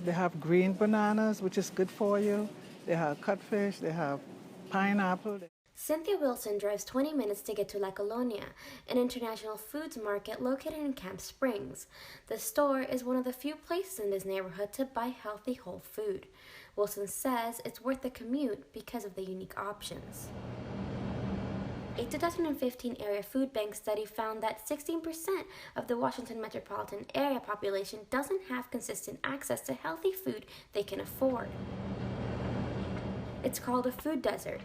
They have green bananas, which is good for you. They have cutfish. They have pineapple. Cynthia Wilson drives 20 minutes to get to La Colonia, an international foods market located in Camp Springs. The store is one of the few places in this neighborhood to buy healthy whole food. Wilson says it's worth the commute because of the unique options. A 2015 Area Food Bank study found that 16% of the Washington metropolitan area population doesn't have consistent access to healthy food they can afford. It's called a food desert.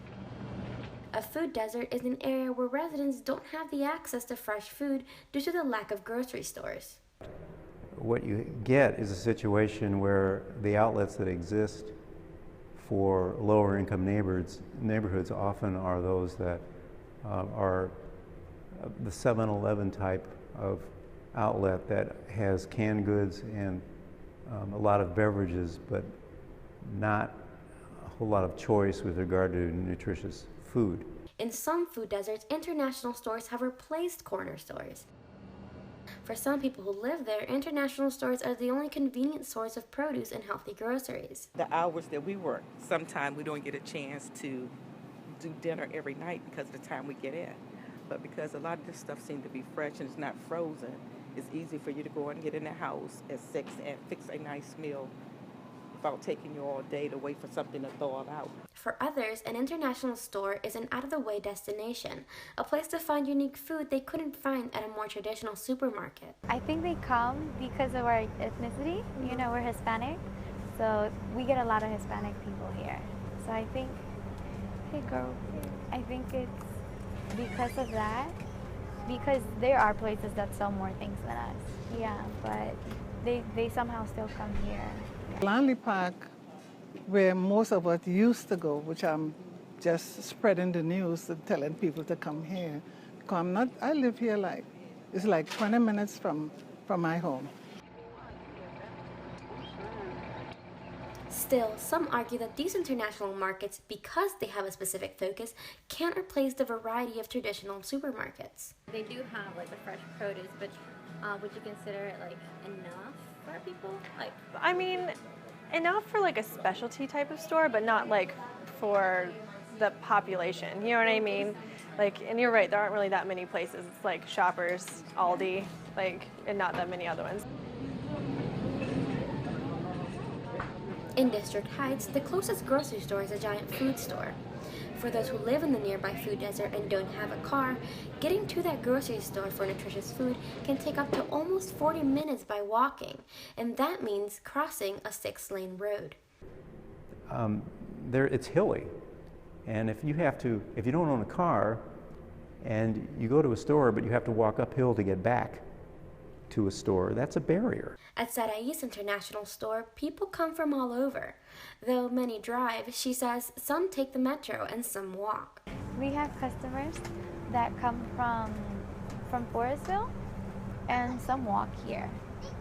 A food desert is an area where residents don't have the access to fresh food due to the lack of grocery stores. What you get is a situation where the outlets that exist for lower income neighborhoods often are those that are the 7-Eleven type of outlet that has canned goods and a lot of beverages, but not a whole lot of choice with regard to nutritious food. In some food deserts, international stores have replaced corner stores. For some people who live there, international stores are the only convenient source of produce and healthy groceries. The hours that we work, sometimes we don't get a chance to do dinner every night because of the time we get in. But because a lot of this stuff seems to be fresh and it's not frozen, it's easy for you to go and get in the house at 6 and fix a nice meal without taking you all day to wait for something to thaw out. For others, an international store is an out-of-the-way destination, a place to find unique food they couldn't find at a more traditional supermarket. I think they come because of our ethnicity. You know, we're Hispanic, so we get a lot of Hispanic people here. So I think, hey girl, I think it's because of that, because there are places that sell more things than us. Yeah, but they somehow still come here. Lanley Park, where most of us used to go, which I'm just spreading the news and telling people to come here. Because I live here it's like 20 minutes from my home. Still, some argue that these international markets, because they have a specific focus, can't replace the variety of traditional supermarkets. They do have like the fresh produce, but would you consider it like enough for people? Like, I mean, enough for like a specialty type of store, but not like for the population. You know what I mean? Like, and you're right, there aren't really that many places. It's like Shoppers, Aldi, like, and not that many other ones. In District Heights, the closest grocery store is a giant food store. For those who live in the nearby food desert and don't have a car, getting to that grocery store for nutritious food can take up to almost 40 minutes by walking, and that means crossing a 6-lane road. It's hilly, and if you don't own a car and you go to a store but you have to walk uphill to get back to a store, that's a barrier. At Sarai's International Store, people come from all over. Though many drive, she says some take the metro and some walk. We have customers that come from Forestville, and some walk here.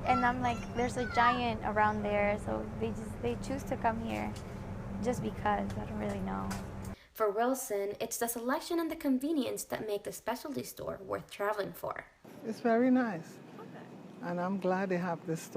And I'm like, there's a giant around there, so they choose to come here just because. I don't really know. For Wilson, it's the selection and the convenience that make the specialty store worth traveling for. It's very nice. And I'm glad they have this store.